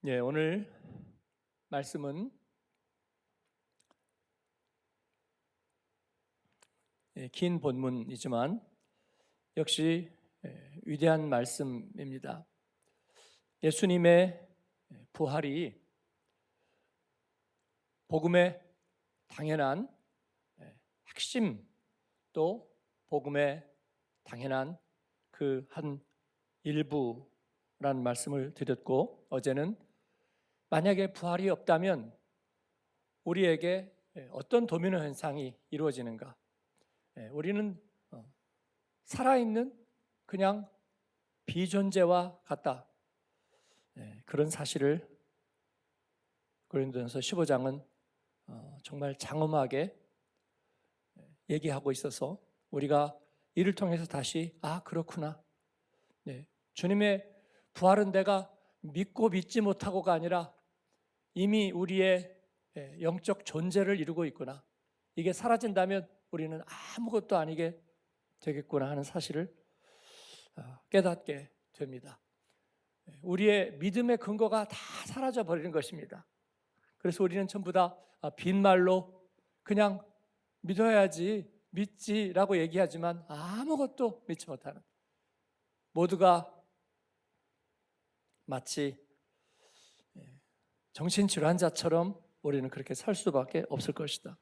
오늘 말씀은 긴 본문이지만 역시 위대한 말씀입니다. 예수님의 부활이 복음의 당연한 핵심, 또 복음의 당연한 그 한 일부라는 말씀을 드렸고, 어제는 만약에 부활이 없다면 우리에게 어떤 도미노 현상이 이루어지는가? 우리는 살아있는 그냥 비존재와 같다. 그런 사실을 고린도전서 15장은 정말 장엄하게 얘기하고 있어서 우리가 이를 통해서 다시 그렇구나. 주님의 부활은 내가 믿고 믿지 못하고가 아니라 이미 우리의 영적 존재를 이루고 있구나. 이게 사라진다면 우리는 아무것도 아니게 되겠구나 하는 사실을 깨닫게 됩니다. 우리의 믿음의 근거가 다 사라져 버리는 것입니다. 그래서 우리는 전부 다 빈말로 그냥 믿어야지, 믿지라고 얘기하지만 아무것도 믿지 못하는, 모두가 마치 정신질환자처럼 우리는 그렇게 살 수밖에 없을 것이다.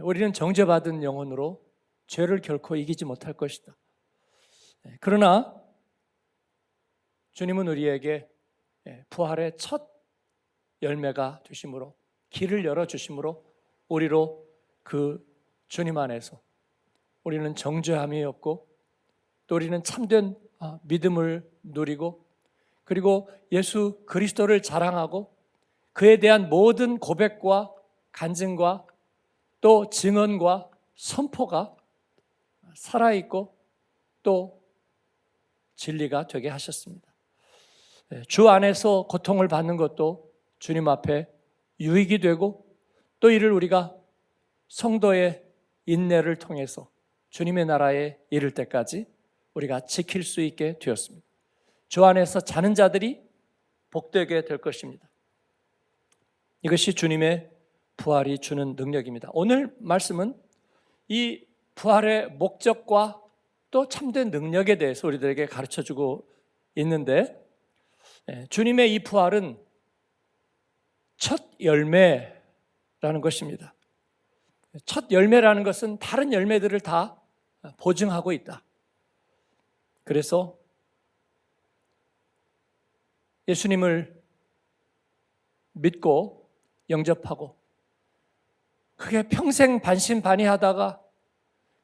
우리는 정죄받은 영혼으로 죄를 결코 이기지 못할 것이다. 그러나 주님은 우리에게 부활의 첫 열매가 되심으로, 길을 열어주심으로 우리로 그 주님 안에서 우리는 정죄함이 없고, 또 우리는 참된 믿음을 누리고, 그리고 예수 그리스도를 자랑하고 그에 대한 모든 고백과 간증과 또 증언과 선포가 살아있고 또 진리가 되게 하셨습니다. 주 안에서 고통을 받는 것도 주님 앞에 유익이 되고, 또 이를 우리가 성도의 인내를 통해서 주님의 나라에 이를 때까지 우리가 지킬 수 있게 되었습니다. 주 안에서 자는 자들이 복되게 될 것입니다. 이것이 주님의 부활이 주는 능력입니다. 오늘 말씀은 이 부활의 목적과 또 참된 능력에 대해서 우리들에게 가르쳐주고 있는데, 주님의 이 부활은 첫 열매라는 것입니다. 첫 열매라는 것은 다른 열매들을 다 보증하고 있다. 그래서 예수님을 믿고 영접하고 그게 평생 반신반의하다가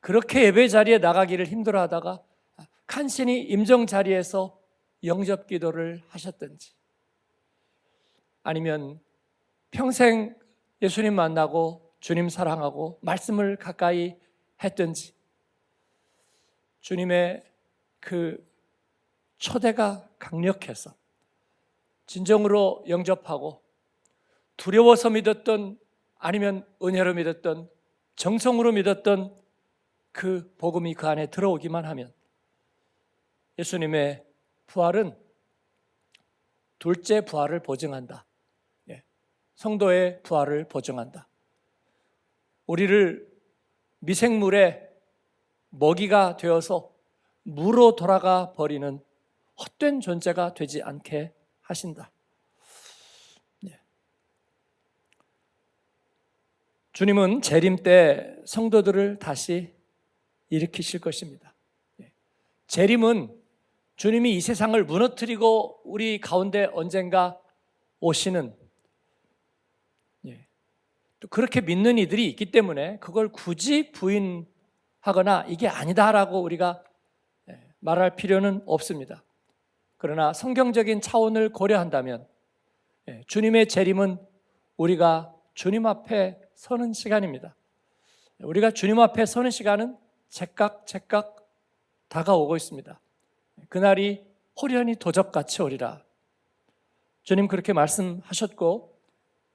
그렇게 예배 자리에 나가기를 힘들어하다가 간신히 임종 자리에서 영접 기도를 하셨든지, 아니면 평생 예수님 만나고 주님 사랑하고 말씀을 가까이 했든지, 주님의 그 초대가 강력해서 진정으로 영접하고 두려워서 믿었던, 아니면 은혜로 믿었던, 정성으로 믿었던 그 복음이 그 안에 들어오기만 하면 예수님의 부활은 둘째 부활을 보증한다. 성도의 부활을 보증한다. 우리를 미생물의 먹이가 되어서 무로 돌아가 버리는 헛된 존재가 되지 않게 하신다. 주님은 재림 때 성도들을 다시 일으키실 것입니다. 재림은 주님이 이 세상을 무너뜨리고 우리 가운데 언젠가 오시는, 또 그렇게 믿는 이들이 있기 때문에 그걸 굳이 부인하거나 이게 아니다라고 우리가 말할 필요는 없습니다. 그러나 성경적인 차원을 고려한다면 주님의 재림은 우리가 주님 앞에 서는 시간입니다. 우리가 주님 앞에 서는 시간은 제각 다가오고 있습니다. 그날이 호련히 도적같이 오리라. 주님 그렇게 말씀하셨고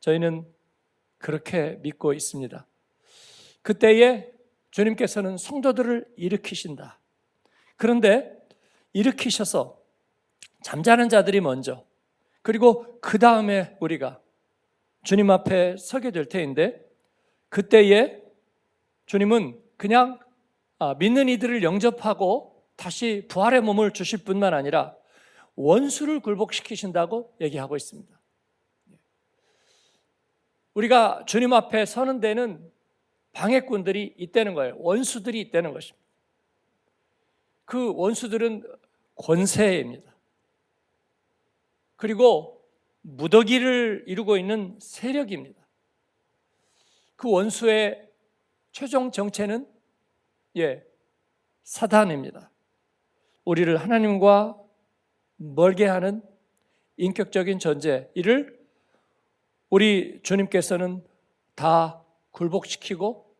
저희는 그렇게 믿고 있습니다. 그때에 주님께서는 성도들을 일으키신다. 그런데 일으키셔서 잠자는 자들이 먼저, 그리고 그 다음에 우리가 주님 앞에 서게 될 터인데, 그때에 주님은 그냥 믿는 이들을 영접하고 다시 부활의 몸을 주실 뿐만 아니라 원수를 굴복시키신다고 얘기하고 있습니다. 우리가 주님 앞에 서는 데는 방해꾼들이 있다는 거예요. 원수들이 있다는 것입니다. 그 원수들은 권세입니다. 그리고 무더기를 이루고 있는 세력입니다. 그 원수의 최종 정체는 사단입니다. 우리를 하나님과 멀게 하는 인격적인 존재, 이를 우리 주님께서는 다 굴복시키고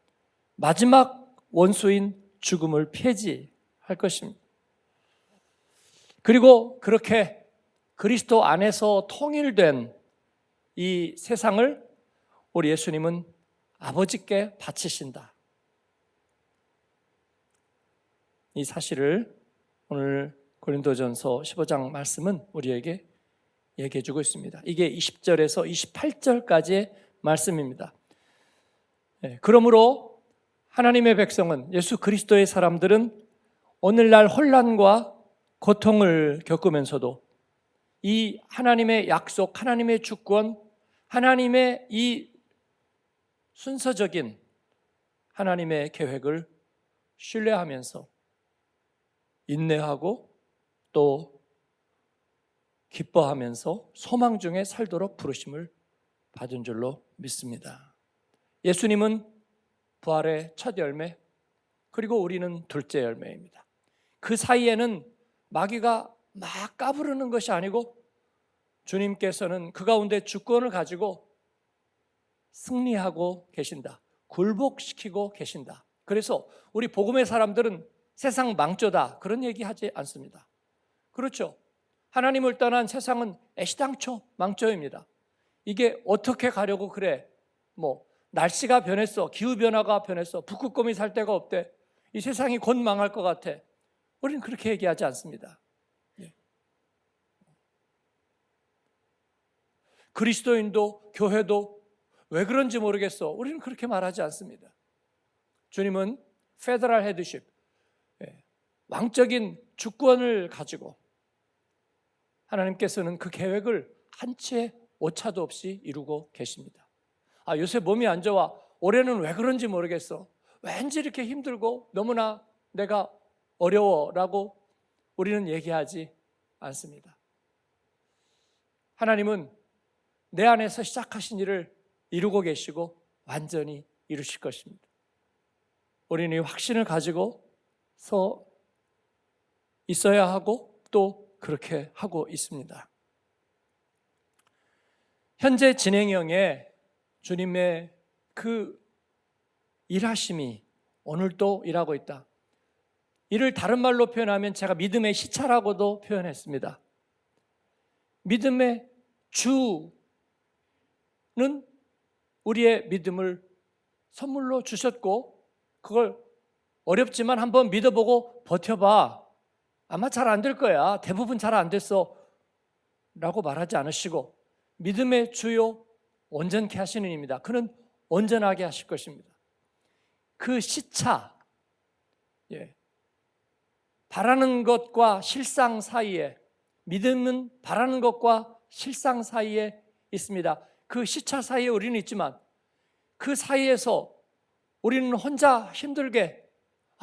마지막 원수인 죽음을 폐지할 것입니다. 그리고 그렇게 그리스도 안에서 통일된 이 세상을 우리 예수님은 아버지께 바치신다. 이 사실을 오늘 고린도전서 15장 말씀은 우리에게 얘기해 주고 있습니다. 이게 20절에서 28절까지의 말씀입니다. 그러므로 하나님의 백성은, 예수 그리스도의 사람들은 오늘날 혼란과 고통을 겪으면서도 이 하나님의 약속, 하나님의 주권, 하나님의 이 순서적인 하나님의 계획을 신뢰하면서 인내하고 또 기뻐하면서 소망 중에 살도록 부르심을 받은 줄로 믿습니다. 예수님은 부활의 첫 열매, 그리고 우리는 둘째 열매입니다. 그 사이에는 마귀가 막 까부르는 것이 아니고 주님께서는 그 가운데 주권을 가지고 승리하고 계신다. 굴복시키고 계신다. 그래서 우리 복음의 사람들은 세상 망조다, 그런 얘기하지 않습니다. 그렇죠. 하나님을 떠난 세상은 애시당초 망조입니다. 이게 어떻게 가려고 그래? 날씨가 변했어, 기후변화가 변했어, 북극곰이 살 데가 없대, 이 세상이 곧 망할 것 같아. 우리는 그렇게 얘기하지 않습니다. 그리스도인도 교회도 왜 그런지 모르겠어, 우리는 그렇게 말하지 않습니다. 주님은 페더럴 헤드십, 왕적인 주권을 가지고 하나님께서는 그 계획을 한 채 오차도 없이 이루고 계십니다. 요새 몸이 안 좋아, 올해는 왜 그런지 모르겠어, 왠지 이렇게 힘들고 너무나 내가 어려워라고 우리는 얘기하지 않습니다. 하나님은 내 안에서 시작하신 일을 이루고 계시고 완전히 이루실 것입니다. 우리는 이 확신을 가지고 서 있어야 하고 또 그렇게 하고 있습니다. 현재 진행형의 주님의 그 일하심이 오늘도 일하고 있다. 이를 다른 말로 표현하면 제가 믿음의 시차라고도 표현했습니다. 믿음의 주는 우리의 믿음을 선물로 주셨고, 그걸 어렵지만 한번 믿어보고 버텨봐, 아마 잘 안 될 거야, 대부분 잘 안 됐어 라고 말하지 않으시고, 믿음의 주요 온전케 하시는 입니다. 그는 온전하게 하실 것입니다. 그 시차, 바라는 것과 실상 사이에, 믿음은 바라는 것과 실상 사이에 있습니다. 그 시차 사이에 우리는 있지만 그 사이에서 우리는 혼자 힘들게,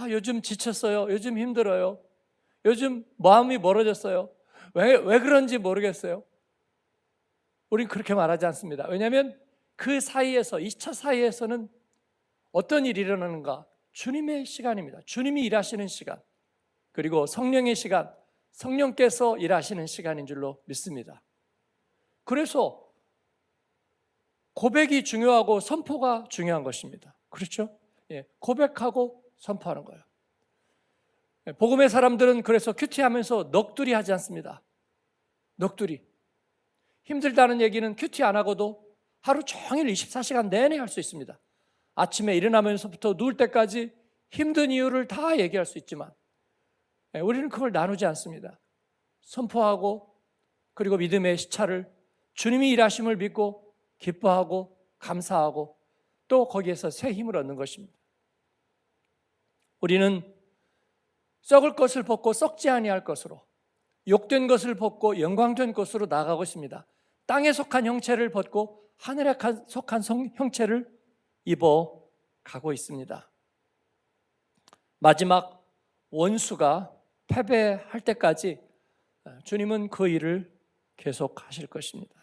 요즘 지쳤어요, 요즘 힘들어요, 요즘 마음이 멀어졌어요, 왜 그런지 모르겠어요, 우린 그렇게 말하지 않습니다. 왜냐하면 그 사이에서, 2차 사이에서는 어떤 일이 일어나는가? 주님의 시간입니다. 주님이 일하시는 시간, 그리고 성령의 시간, 성령께서 일하시는 시간인 줄로 믿습니다. 그래서 고백이 중요하고 선포가 중요한 것입니다. 그렇죠? 고백하고 선포하는 거예요. 복음의 사람들은 그래서 큐티하면서 넋두리 하지 않습니다. 넋두리. 힘들다는 얘기는 큐티 안 하고도 하루 종일 24시간 내내 할 수 있습니다. 아침에 일어나면서부터 누울 때까지 힘든 이유를 다 얘기할 수 있지만 우리는 그걸 나누지 않습니다. 선포하고 그리고 믿음의 시차를 주님이 일하심을 믿고 기뻐하고 감사하고 또 거기에서 새 힘을 얻는 것입니다. 우리는 썩을 것을 벗고 썩지 아니할 것으로, 욕된 것을 벗고 영광된 것으로 나아가고 있습니다. 땅에 속한 형체를 벗고 하늘에 속한 형체를 입어 가고 있습니다. 마지막 원수가 패배할 때까지 주님은 그 일을 계속하실 것입니다.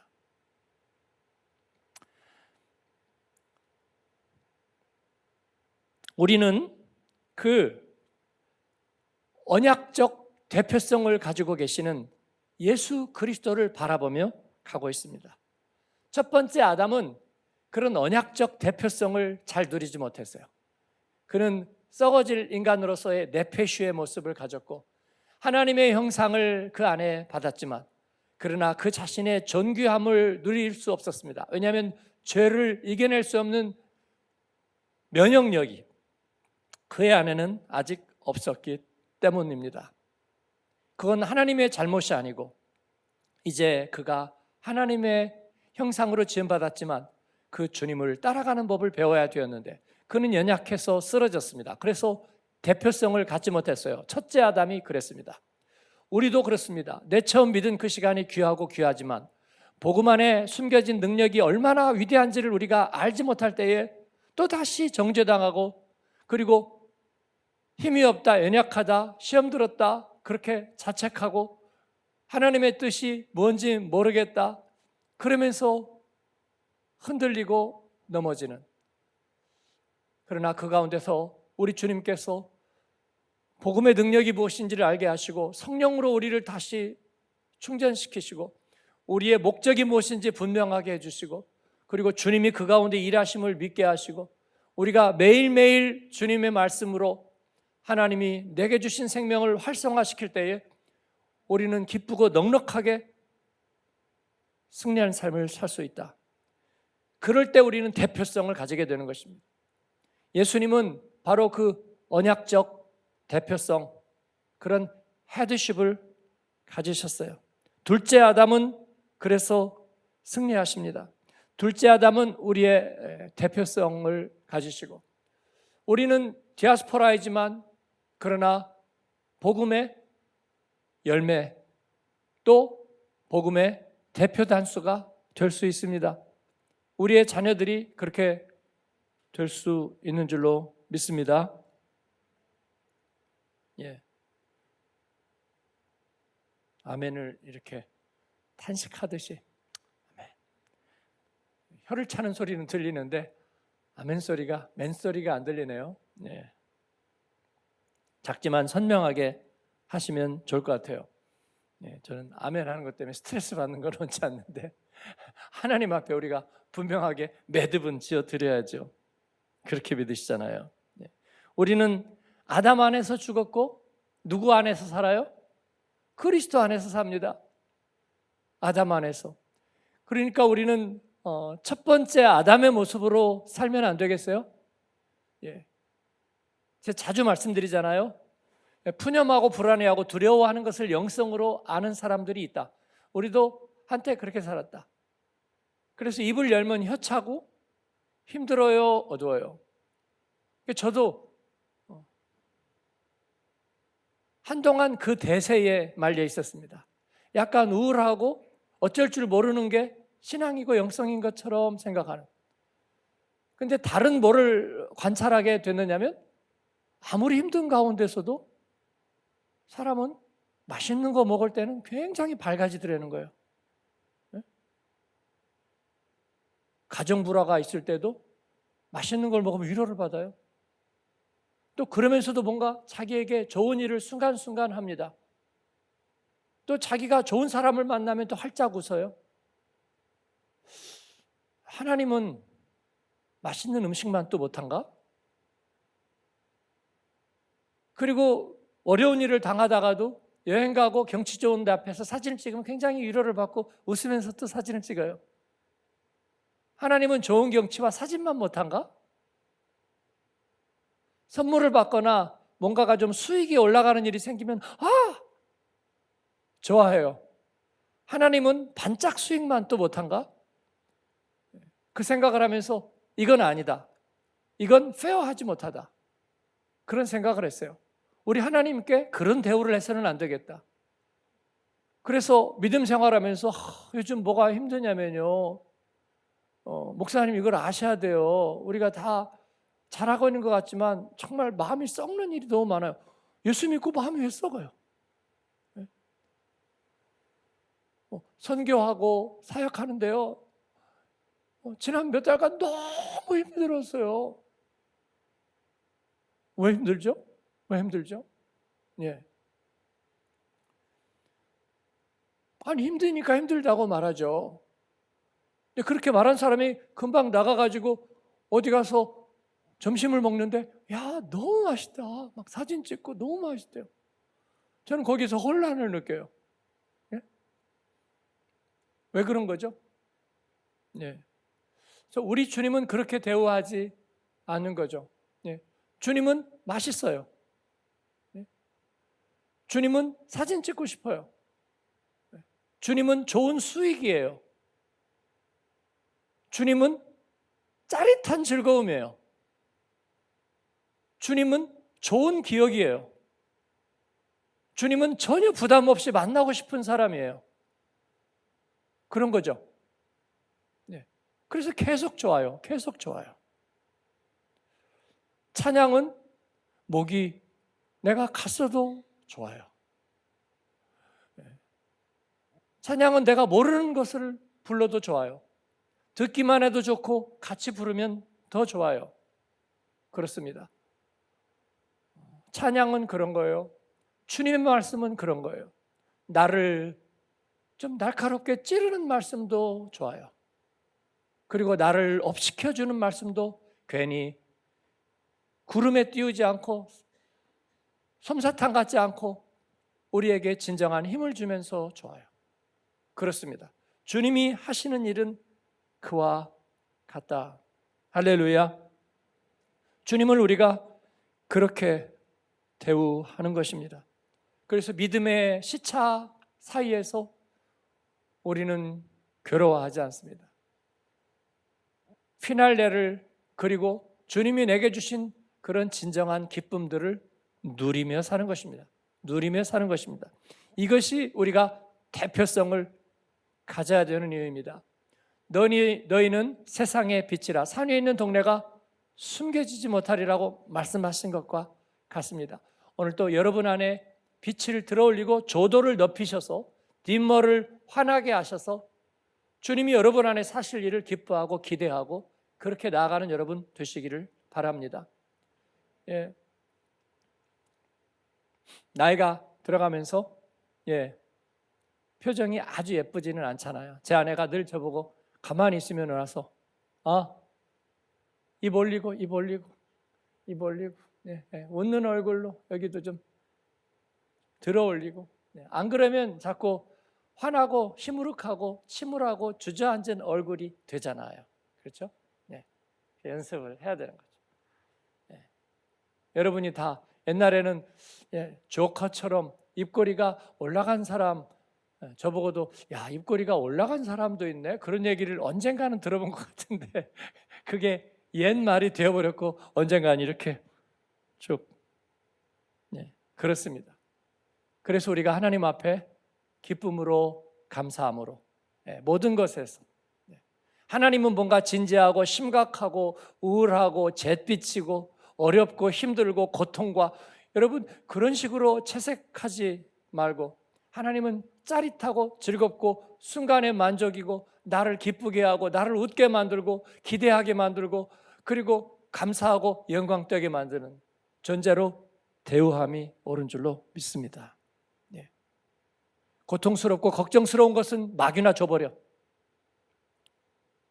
우리는 그 언약적 대표성을 가지고 계시는 예수 그리스도를 바라보며 가고 있습니다. 첫 번째 아담은 그런 언약적 대표성을 잘 누리지 못했어요. 그는 썩어질 인간으로서의 네페슈의 모습을 가졌고 하나님의 형상을 그 안에 받았지만 그러나 그 자신의 존귀함을 누릴 수 없었습니다. 왜냐하면 죄를 이겨낼 수 없는 면역력이 그의 안에는 아직 없었기 때문입니다. 그건 하나님의 잘못이 아니고 이제 그가 하나님의 형상으로 지음받았지만 그 주님을 따라가는 법을 배워야 되었는데 그는 연약해서 쓰러졌습니다. 그래서 대표성을 갖지 못했어요. 첫째 아담이 그랬습니다. 우리도 그렇습니다. 내 처음 믿은 그 시간이 귀하고 귀하지만 복음 안에 숨겨진 능력이 얼마나 위대한지를 우리가 알지 못할 때에 또 다시 정죄당하고 그리고 힘이 없다, 연약하다, 시험 들었다 그렇게 자책하고 하나님의 뜻이 뭔지 모르겠다 그러면서 흔들리고 넘어지는, 그러나 그 가운데서 우리 주님께서 복음의 능력이 무엇인지를 알게 하시고 성령으로 우리를 다시 충전시키시고 우리의 목적이 무엇인지 분명하게 해주시고 그리고 주님이 그 가운데 일하심을 믿게 하시고 우리가 매일매일 주님의 말씀으로 하나님이 내게 주신 생명을 활성화시킬 때에 우리는 기쁘고 넉넉하게 승리하는 삶을 살 수 있다. 그럴 때 우리는 대표성을 가지게 되는 것입니다. 예수님은 바로 그 언약적 대표성, 그런 헤드십을 가지셨어요. 둘째 아담은 그래서 승리하십니다. 둘째 아담은 우리의 대표성을 가지시고 우리는 디아스포라이지만 그러나 복음의 열매 또 복음의 대표 단수가 될 수 있습니다. 우리의 자녀들이 그렇게 될 수 있는 줄로 믿습니다. 예. 아멘을 이렇게 탄식하듯이 아멘. 혀를 차는 소리는 들리는데 아멘 소리가, 맨 소리가 안 들리네요. 예. 작지만 선명하게 하시면 좋을 것 같아요. 예, 저는 아멘 하는 것 때문에 스트레스 받는 건 원치 않는데 하나님 앞에 우리가 분명하게 매듭은 지어드려야죠. 그렇게 믿으시잖아요. 예. 우리는 아담 안에서 죽었고 누구 안에서 살아요? 그리스도 안에서 삽니다. 아담 안에서. 그러니까 우리는 첫 번째 아담의 모습으로 살면 안 되겠어요? 예. 제가 자주 말씀드리잖아요. 푸념하고 불안해하고 두려워하는 것을 영성으로 아는 사람들이 있다. 우리도 한때 그렇게 살았다. 그래서 입을 열면 혀차고 힘들어요, 어두워요. 저도 한동안 그 대세에 말려 있었습니다. 약간 우울하고 어쩔 줄 모르는 게 신앙이고 영성인 것처럼 생각하는. 근데 다른 뭐를 관찰하게 됐느냐면 아무리 힘든 가운데서도 사람은 맛있는 거 먹을 때는 굉장히 밝아지더라는 거예요. 가정 불화가 있을 때도 맛있는 걸 먹으면 위로를 받아요. 또 그러면서도 뭔가 자기에게 좋은 일을 순간순간 합니다. 또 자기가 좋은 사람을 만나면 또 활짝 웃어요. 하나님은 맛있는 음식만 또 못한가? 그리고 어려운 일을 당하다가도 여행 가고 경치 좋은 데 앞에서 사진을 찍으면 굉장히 위로를 받고 웃으면서 또 사진을 찍어요. 하나님은 좋은 경치와 사진만 못한가? 선물을 받거나 뭔가가 좀 수익이 올라가는 일이 생기면 좋아해요. 하나님은 반짝 수익만 또 못한가? 그 생각을 하면서 이건 아니다. 이건 페어하지 못하다. 그런 생각을 했어요. 우리 하나님께 그런 대우를 해서는 안 되겠다. 그래서 믿음 생활하면서 요즘 뭐가 힘드냐면요. 목사님 이걸 아셔야 돼요. 우리가 다 잘하고 있는 것 같지만 정말 마음이 썩는 일이 너무 많아요. 예수 믿고 마음이 왜 썩어요? 선교하고 사역하는데요. 지난 몇 달간 너무 힘들었어요. 왜 힘들죠? 왜 힘들죠? 예. 아니 힘드니까 힘들다고 말하죠. 근데 그렇게 말한 사람이 금방 나가가지고 어디 가서 점심을 먹는데 야 너무 맛있다. 막 사진 찍고 너무 맛있대요. 저는 거기서 혼란을 느껴요. 예? 왜 그런 거죠? 예. 그래서 우리 주님은 그렇게 대우하지 않는 거죠. 예. 주님은 맛있어요. 예. 주님은 사진 찍고 싶어요. 예. 주님은 좋은 수익이에요. 주님은 짜릿한 즐거움이에요. 주님은 좋은 기억이에요. 주님은 전혀 부담 없이 만나고 싶은 사람이에요. 그런 거죠. 네. 그래서 계속 좋아요. 계속 좋아요. 찬양은 목이 내가 갔어도 좋아요. 네. 찬양은 내가 모르는 것을 불러도 좋아요. 듣기만 해도 좋고 같이 부르면 더 좋아요. 그렇습니다. 찬양은 그런 거예요. 주님의 말씀은 그런 거예요. 나를 좀 날카롭게 찌르는 말씀도 좋아요. 그리고 나를 업시켜주는 말씀도 괜히 구름에 띄우지 않고 솜사탕 같지 않고 우리에게 진정한 힘을 주면서 좋아요. 그렇습니다. 주님이 하시는 일은 그와 같다. 할렐루야. 주님을 우리가 그렇게 대우하는 것입니다. 그래서 믿음의 시차 사이에서 우리는 괴로워하지 않습니다. 피날레를 그리고 주님이 내게 주신 그런 진정한 기쁨들을 누리며 사는 것입니다. 누리며 사는 것입니다. 이것이 우리가 대표성을 가져야 되는 이유입니다. 너희는 세상의 빛이라 산 위에 있는 동네가 숨겨지지 못하리라고 말씀하신 것과 같습니다. 오늘 또 여러분 안에 빛을 들어올리고 조도를 높이셔서 뒷머를 환하게 하셔서 주님이 여러분 안에 사실 일을 기뻐하고 기대하고 그렇게 나아가는 여러분 되시기를 바랍니다. 예. 나이가 들어가면서 표정이 아주 예쁘지는 않잖아요. 제 아내가 늘 저보고 가만히 있으면 와서 입 올리고 웃는 얼굴로 여기도 좀 들어올리고 안 그러면 자꾸 화나고 시무룩하고 침울하고 주저앉은 얼굴이 되잖아요. 그렇죠? 연습을 해야 되는 거죠. 여러분이 다 옛날에는 조커처럼 입꼬리가 올라간 사람 저보고도 야 입꼬리가 올라간 사람도 있네 그런 얘기를 언젠가는 들어본 것 같은데 그게 옛말이 되어버렸고 언젠가는 이렇게 쭉 그렇습니다. 그래서 우리가 하나님 앞에 기쁨으로 감사함으로 모든 것에서 하나님은 뭔가 진지하고 심각하고 우울하고 잿빛이고 어렵고 힘들고 고통과 여러분 그런 식으로 채색하지 말고 하나님은 짜릿하고 즐겁고 순간의 만족이고 나를 기쁘게 하고 나를 웃게 만들고 기대하게 만들고 그리고 감사하고 영광되게 만드는 존재로 대우함이 옳은 줄로 믿습니다. 고통스럽고 걱정스러운 것은 막이나 줘버려.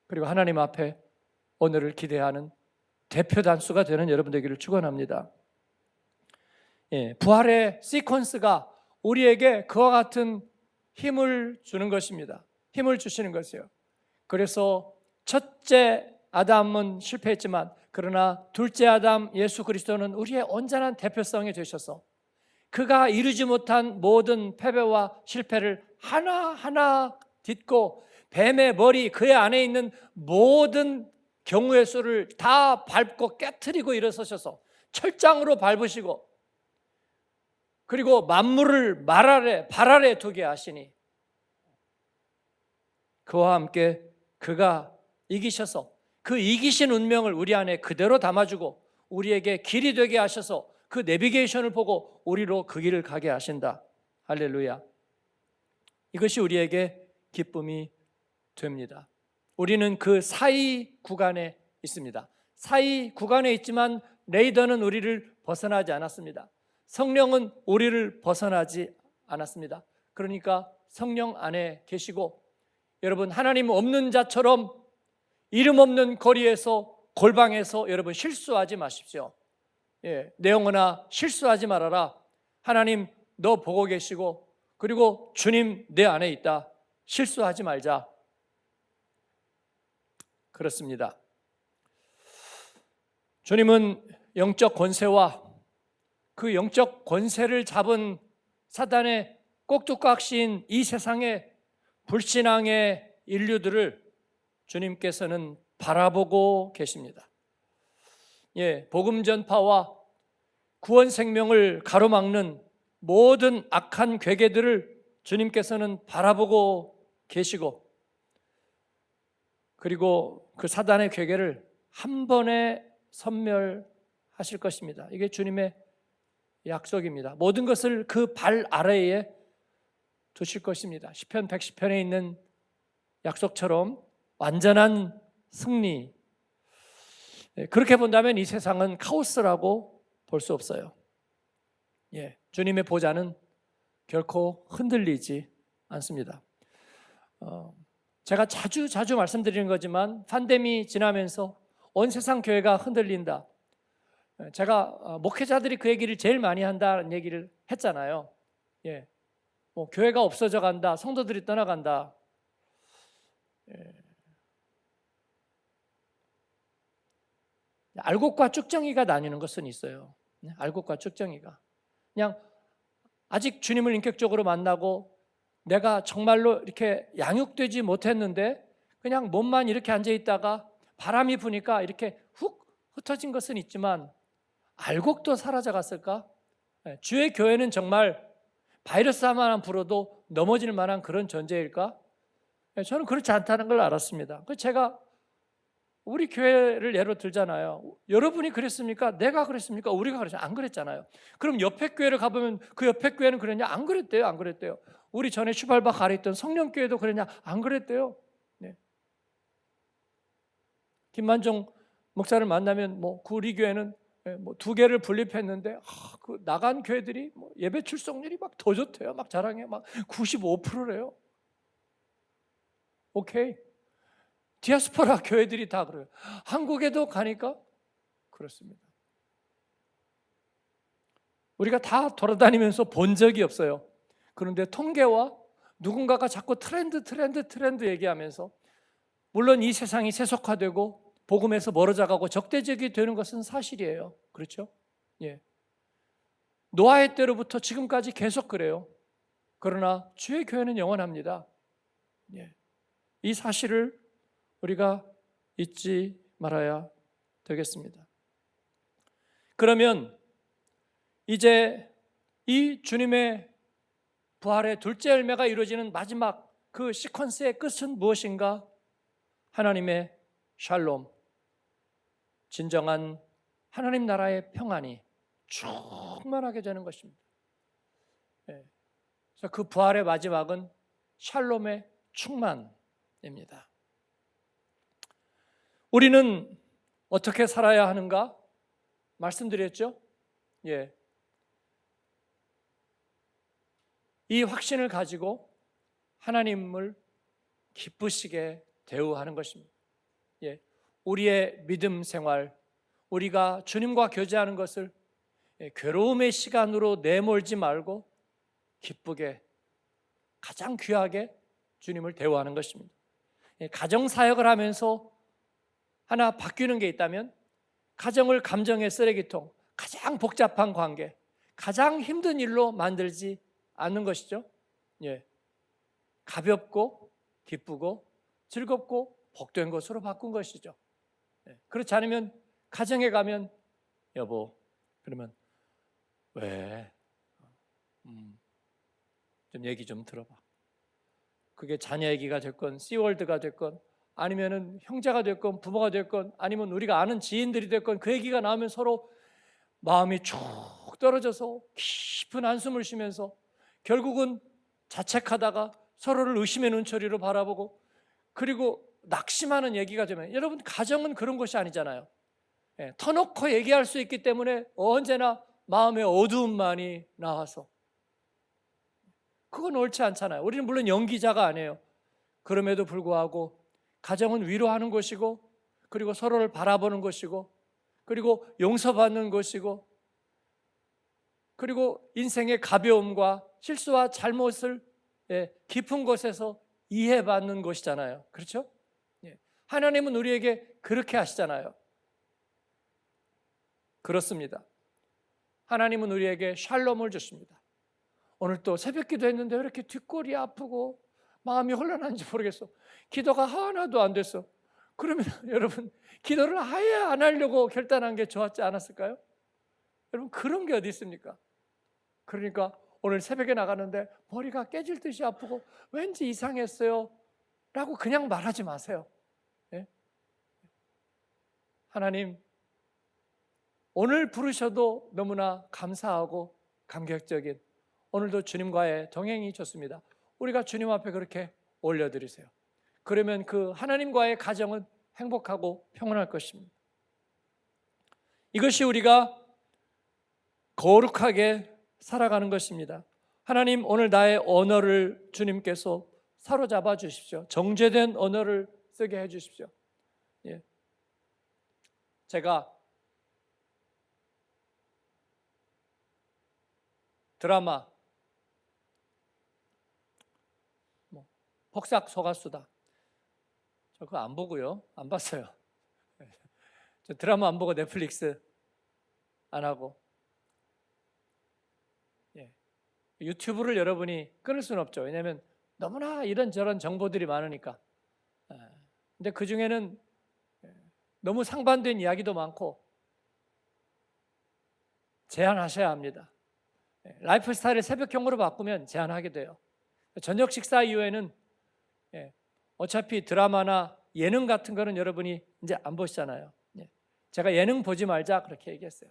그리고 하나님 앞에 오늘을 기대하는 대표 단수가 되는 여러분 되기를 축원합니다. 부활의 시퀀스가 우리에게 그와 같은 힘을 주는 것입니다. 힘을 주시는 것이에요. 그래서 첫째 아담은 실패했지만 그러나 둘째 아담 예수 그리스도는 우리의 온전한 대표성이 되셔서 그가 이루지 못한 모든 패배와 실패를 하나하나 딛고 뱀의 머리, 그의 안에 있는 모든 경우의 수를 다 밟고 깨트리고 일어서셔서 철장으로 밟으시고, 그리고 만물을 발 아래 두게 하시니 그와 함께 그가 이기셔서 그 이기신 운명을 우리 안에 그대로 담아주고 우리에게 길이 되게 하셔서 그 내비게이션을 보고 우리로 그 길을 가게 하신다. 할렐루야. 이것이 우리에게 기쁨이 됩니다. 우리는 그 사이 구간에 있습니다. 사이 구간에 있지만 레이더는 우리를 벗어나지 않았습니다. 성령은 우리를 벗어나지 않았습니다. 그러니까 성령 안에 계시고, 여러분, 하나님 없는 자처럼 이름 없는 거리에서 골방에서 여러분 실수하지 마십시오. 내 영혼아 실수하지 말아라. 하나님 너 보고 계시고, 그리고 주님 내 안에 있다. 실수하지 말자. 그렇습니다. 주님은 영적 권세와 그 영적 권세를 잡은 사단의 꼭두각시인 이 세상의 불신앙의 인류들을 주님께서는 바라보고 계십니다. 복음 전파와 구원 생명을 가로막는 모든 악한 괴계들을 주님께서는 바라보고 계시고, 그리고 그 사단의 괴계를 한 번에 섬멸하실 것입니다. 이게 주님의 약속입니다. 모든 것을 그 발 아래에 두실 것입니다. 시편 110편에 있는 약속처럼 완전한 승리. 그렇게 본다면 이 세상은 카오스라고 볼 수 없어요. 주님의 보좌는 결코 흔들리지 않습니다. 제가 자주 말씀드리는 거지만 팬데믹이 지나면서 온 세상 교회가 흔들린다. 제가 목회자들이 그 얘기를 제일 많이 한다는 얘기를 했잖아요. 교회가 없어져 간다, 성도들이 떠나간다. 알곡과 쭉정이가 나뉘는 것은 있어요. 알곡과 쭉정이가 그냥 아직 주님을 인격적으로 만나고 내가 정말로 이렇게 양육되지 못했는데 그냥 몸만 이렇게 앉아 있다가 바람이 부니까 이렇게 훅 흩어진 것은 있지만 알곡도 사라져 갔을까? 주의 교회는 정말 바이러스 하나만 불어도 넘어질 만한 그런 존재일까? 저는 그렇지 않다는 걸 알았습니다. 제가 우리 교회를 예로 들잖아요. 여러분이 그랬습니까? 내가 그랬습니까? 우리가 그랬잖아요. 안 그랬잖아요. 그럼 옆에 교회를 가보면 그 옆에 교회는 그랬냐? 안 그랬대요. 안 그랬대요. 우리 전에 슈발박 아래 있던 성령교회도 그랬냐? 안 그랬대요. 김만종 목사를 만나면 우리 교회는 2개를 분립했는데 그 나간 교회들이 예배 출석률이 막 더 좋대요. 막 자랑해. 막 95%래요. 오케이. 디아스포라 교회들이 다 그래요. 한국에도 가니까 그렇습니다. 우리가 다 돌아다니면서 본 적이 없어요. 그런데 통계와 누군가가 자꾸 트렌드 얘기하면서, 물론 이 세상이 세속화되고 복음에서 멀어져가고 적대적이 되는 것은 사실이에요. 그렇죠? 노아의 때로부터 지금까지 계속 그래요. 그러나 주의 교회는 영원합니다. 이 사실을 우리가 잊지 말아야 되겠습니다. 그러면 이제 이 주님의 부활의 둘째 열매가 이루어지는 마지막 그 시퀀스의 끝은 무엇인가? 하나님의 샬롬, 진정한 하나님 나라의 평안이 충만하게 되는 것입니다. 그래서 그 부활의 마지막은 샬롬의 충만입니다. 우리는 어떻게 살아야 하는가? 말씀드렸죠? 이 확신을 가지고 하나님을 기쁘시게 대우하는 것입니다. 우리의 믿음 생활, 우리가 주님과 교제하는 것을 괴로움의 시간으로 내몰지 말고 기쁘게, 가장 귀하게 주님을 대우하는 것입니다. 가정사역을 하면서 하나 바뀌는 게 있다면, 가정을 감정의 쓰레기통, 가장 복잡한 관계, 가장 힘든 일로 만들지 않는 것이죠. 가볍고 기쁘고 즐겁고 복된 것으로 바꾼 것이죠. 그렇지 않으면 가정에 가면 여보 그러면 왜? 좀 얘기 좀 들어봐. 그게 자녀 얘기가 됐건 씨월드가 됐건 아니면은 형제가 됐건 부모가 됐건 아니면 우리가 아는 지인들이 됐건 그 얘기가 나오면 서로 마음이 쭉 떨어져서 깊은 한숨을 쉬면서 결국은 자책하다가 서로를 의심의 눈초리로 바라보고 그리고 낙심하는 얘기가 되면 여러분 가정은 그런 것이 아니잖아요. 터놓고 얘기할 수 있기 때문에 언제나 마음의 어두움만이 나와서 그건 옳지 않잖아요. 우리는 물론 연기자가 아니에요. 그럼에도 불구하고 가정은 위로하는 것이고 그리고 서로를 바라보는 것이고 그리고 용서받는 것이고 그리고 인생의 가벼움과 실수와 잘못을 깊은 곳에서 이해받는 것이잖아요. 그렇죠? 하나님은 우리에게 그렇게 하시잖아요. 그렇습니다. 하나님은 우리에게 샬롬을 주십니다. 오늘 또 새벽 기도했는데 왜 이렇게 뒷골이 아프고 마음이 혼란한지 모르겠어. 기도가 하나도 안 됐어. 그러면 여러분 기도를 아예 안 하려고 결단한 게 좋았지 않았을까요? 여러분 그런 게 어디 있습니까? 그러니까 오늘 새벽에 나가는데 머리가 깨질 듯이 아프고 왠지 이상했어요 라고 그냥 말하지 마세요. 하나님 오늘 부르셔도 너무나 감사하고 감격적인 오늘도 주님과의 동행이 좋습니다. 우리가 주님 앞에 그렇게 올려드리세요. 그러면 그 하나님과의 가정은 행복하고 평온할 것입니다. 이것이 우리가 거룩하게 살아가는 것입니다. 하나님 오늘 나의 언어를 주님께서 사로잡아 주십시오. 정죄된 언어를 쓰게 해 주십시오. 제가 드라마 폭삭 소가수다 저 그거 안 보고요. 안 봤어요. 저 드라마 안 보고 넷플릭스 안 하고 유튜브를 여러분이 끊을 수는 없죠. 왜냐하면 너무나 이런저런 정보들이 많으니까. 근데 그 중에는 너무 상반된 이야기도 많고 제한하셔야 합니다. 라이프 스타일을 새벽경으로 바꾸면 제한하게 돼요. 저녁 식사 이후에는 어차피 드라마나 예능 같은 거는 여러분이 이제 안 보시잖아요. 제가 예능 보지 말자 그렇게 얘기했어요.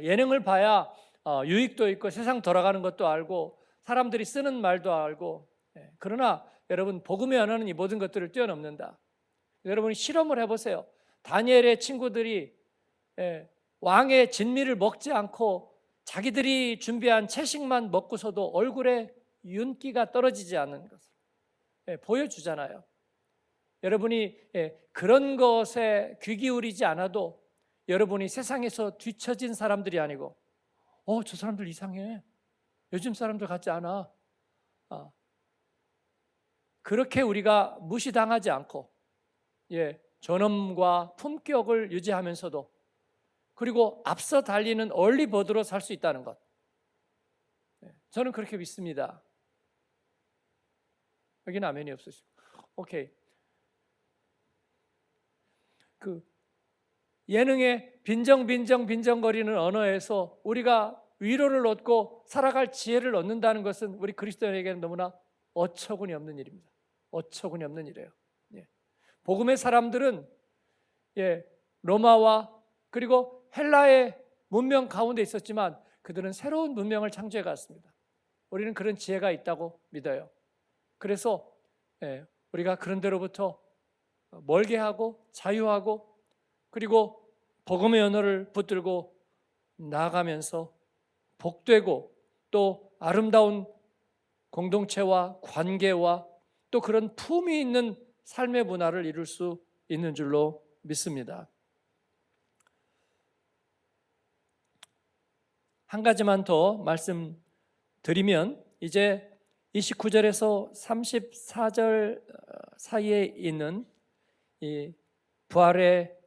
예능을 봐야 유익도 있고 세상 돌아가는 것도 알고 사람들이 쓰는 말도 알고 그러나 여러분 복음의 언어는 이 모든 것들을 뛰어넘는다. 여러분이 실험을 해보세요. 다니엘의 친구들이 왕의 진미를 먹지 않고 자기들이 준비한 채식만 먹고서도 얼굴에 윤기가 떨어지지 않는 것을 보여주잖아요. 여러분이 그런 것에 귀 기울이지 않아도 여러분이 세상에서 뒤처진 사람들이 아니고 저 사람들 이상해. 요즘 사람들 같지 않아. 그렇게 우리가 무시당하지 않고 존엄과 품격을 유지하면서도 그리고 앞서 달리는 얼리버드로 살 수 있다는 것. 저는 그렇게 믿습니다. 여기는 아멘이 없으시고. 오케이. 그 예능의 빈정거리는 언어에서 우리가 위로를 얻고 살아갈 지혜를 얻는다는 것은 우리 그리스도인에게는 너무나 어처구니 없는 일입니다. 어처구니 없는 일이에요. 복음의 사람들은 로마와 그리고 헬라의 문명 가운데 있었지만 그들은 새로운 문명을 창조해 갔습니다. 우리는 그런 지혜가 있다고 믿어요. 그래서 우리가 그런 데로부터 멀게 하고 자유하고 그리고 복음의 언어를 붙들고 나아가면서 복되고 또 아름다운 공동체와 관계와 또 그런 품이 있는 삶의 문화를 이룰 수 있는 줄로 믿습니다. 한 가지만 더 말씀드리면 이제 29절에서 34절 사이에 있는 이 부활의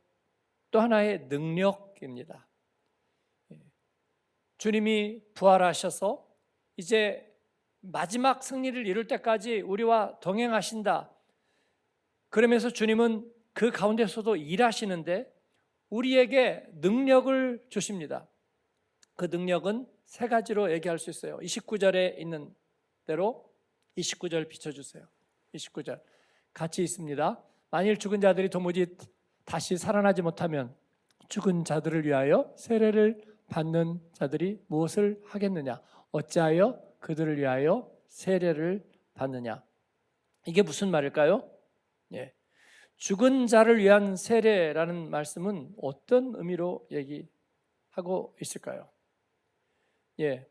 또 하나의 능력입니다. 주님이 부활하셔서 이제 마지막 승리를 이룰 때까지 우리와 동행하신다. 그러면서 주님은 그 가운데서도 일하시는데 우리에게 능력을 주십니다. 그 능력은 세 가지로 얘기할 수 있어요. 29절에 있는 대로 29절 비춰주세요. 29절 같이 있습니다. 만일 죽은 자들이 도무지 다시 살아나지 못하면 죽은 자들을 위하여 세례를 받는 자들이 무엇을 하겠느냐? 어찌하여 그들을 위하여 세례를 받느냐? 이게 무슨 말일까요? 예. 죽은 자를 위한 세례라는 말씀은 어떤 의미로 얘기하고 있을까요? 예.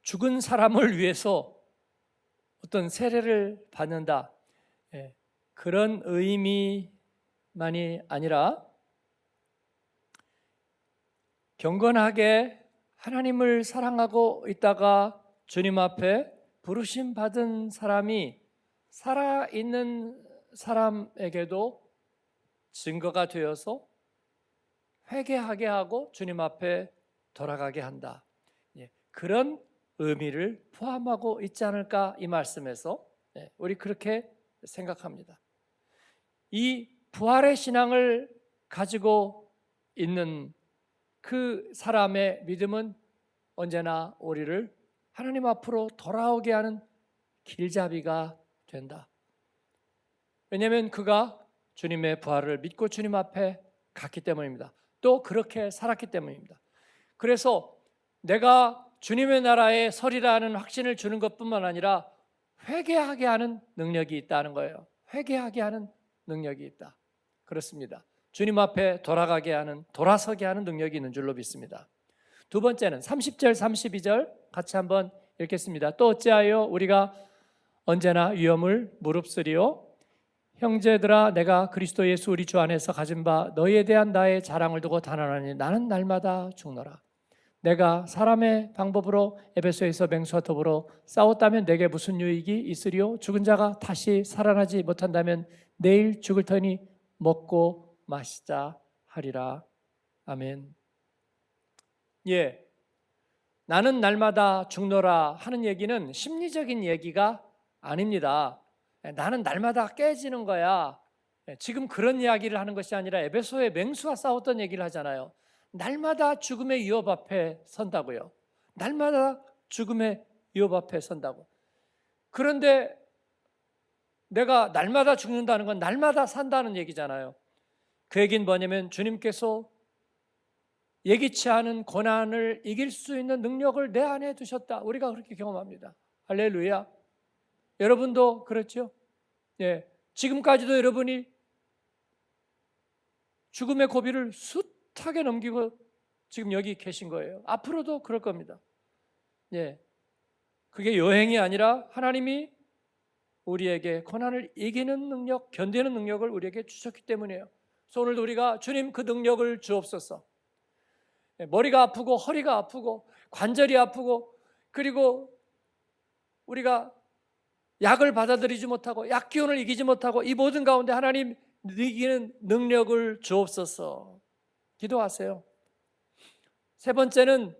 죽은 사람을 위해서 어떤 세례를 받는다. 예. 그런 의미만이 아니라 경건하게 하나님을 사랑하고 있다가 주님 앞에 부르심 받은 사람이 살아있는 사람에게도 증거가 되어서 회개하게 하고 주님 앞에 돌아가게 한다. 그런 의미를 포함하고 있지 않을까 이 말씀에서 우리 그렇게 생각합니다. 이 부활의 신앙을 가지고 있는 그 사람의 믿음은 언제나 우리를 하나님 앞으로 돌아오게 하는 길잡이가 된다. 왜냐하면 그가 주님의 부활을 믿고 주님 앞에 갔기 때문입니다. 또 그렇게 살았기 때문입니다. 그래서 내가 주님의 나라에 서리라는 확신을 주는 것뿐만 아니라 회개하게 하는 능력이 있다는 거예요. 회개하게 하는 능력이 있다. 그렇습니다. 주님 앞에 돌아서게 하는 능력이 있는 줄로 믿습니다. 두 번째는 30절 32절 같이 한번 읽겠습니다. 또 어찌하여 우리가 언제나 위험을 무릅쓰리요? 형제들아, 내가 그리스도 예수 우리 주 안에서 가진 바 너희에 대한 나의 자랑을 두고 단언하니 나는 날마다 죽노라. 내가 사람의 방법으로 에베소에서 맹수와 더불어 싸웠다면 내게 무슨 유익이 있으리요? 죽은 자가 다시 살아나지 못한다면 내일 죽을 터니 먹고 마시자 하리라. 아멘. 예, 나는 날마다 죽노라 하는 얘기는 심리적인 얘기가 아닙니다. 나는 날마다 깨지는 거야. 지금 그런 이야기를 하는 것이 아니라 에베소의 맹수와 싸웠던 얘기를 하잖아요. 날마다 죽음의 위협 앞에 선다고요. 날마다 죽음의 위협 앞에 선다고. 그런데 내가 날마다 죽는다는 건 날마다 산다는 얘기잖아요. 그 얘기는 뭐냐면 주님께서 예기치 않은 고난을 이길 수 있는 능력을 내 안에 두셨다. 우리가 그렇게 경험합니다. 할렐루야. 여러분도 그렇죠? 예. 지금까지도 여러분이 죽음의 고비를 숱하게 넘기고 지금 여기 계신 거예요. 앞으로도 그럴 겁니다. 예. 그게 여행이 아니라 하나님이 우리에게 고난을 이기는 능력, 견디는 능력을 우리에게 주셨기 때문이에요. 그래서 오늘도 우리가 주님 그 능력을 주옵소서. 머리가 아프고 허리가 아프고 관절이 아프고 그리고 우리가 약을 받아들이지 못하고 약기운을 이기지 못하고 이 모든 가운데 하나님 이기는 능력을 주옵소서. 기도하세요. 세 번째는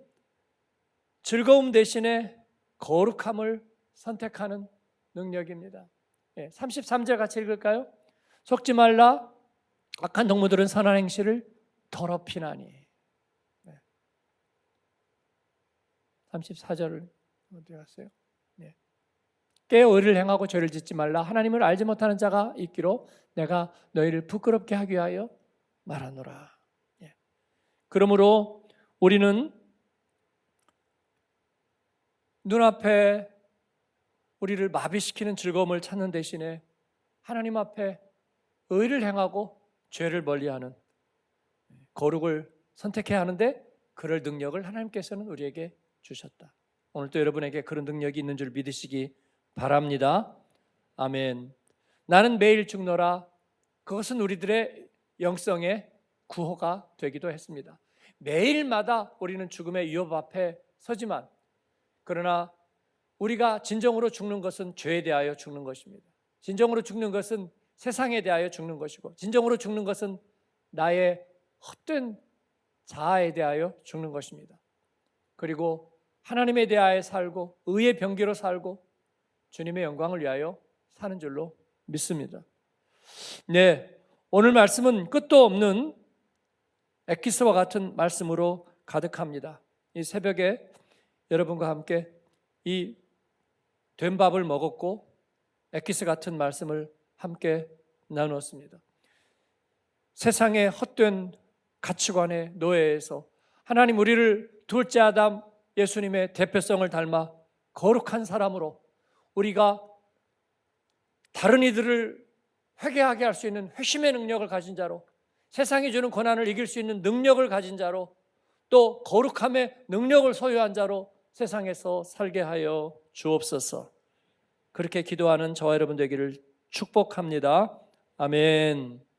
즐거움 대신에 거룩함을 선택하는 능력입니다. 33절 같이 읽을까요? 속지 말라. 악한 동무들은 선한 행실을 더럽히나니. 34절을 어디 갔어요? 깨어 의를 행하고 죄를 짓지 말라. 하나님을 알지 못하는 자가 있기로 내가 너희를 부끄럽게 하기 위하여 말하노라. 그러므로 우리는 눈앞에 우리를 마비시키는 즐거움을 찾는 대신에 하나님 앞에 의를 행하고 죄를 멀리하는 거룩을 선택해야 하는데 그럴 능력을 하나님께서는 우리에게 주셨다. 오늘도 여러분에게 그런 능력이 있는 줄 믿으시기 바랍니다. 아멘. 나는 매일 죽노라. 그것은 우리들의 영성의 구호가 되기도 했습니다. 매일마다 우리는 죽음의 위협 앞에 서지만 그러나 우리가 진정으로 죽는 것은 죄에 대하여 죽는 것입니다. 진정으로 죽는 것은 세상에 대하여 죽는 것이고 진정으로 죽는 것은 나의 헛된 자아에 대하여 죽는 것입니다. 그리고 하나님에 대하여 살고 의의 병기로 살고 주님의 영광을 위하여 사는 줄로 믿습니다. 네, 오늘 말씀은 끝도 없는 엑기스와 같은 말씀으로 가득합니다. 이 새벽에 여러분과 함께 이 된 밥을 먹었고 엑기스 같은 말씀을 함께 나누었습니다. 세상의 헛된 가치관의 노예에서 하나님 우리를 둘째 아담 예수님의 대표성을 닮아 거룩한 사람으로 우리가 다른 이들을 회개하게 할 수 있는 회심의 능력을 가진 자로, 세상이 주는 고난을 이길 수 있는 능력을 가진 자로, 또 거룩함의 능력을 소유한 자로 세상에서 살게 하여 주옵소서. 그렇게 기도하는 저와 여러분 되기를 축복합니다. 아멘.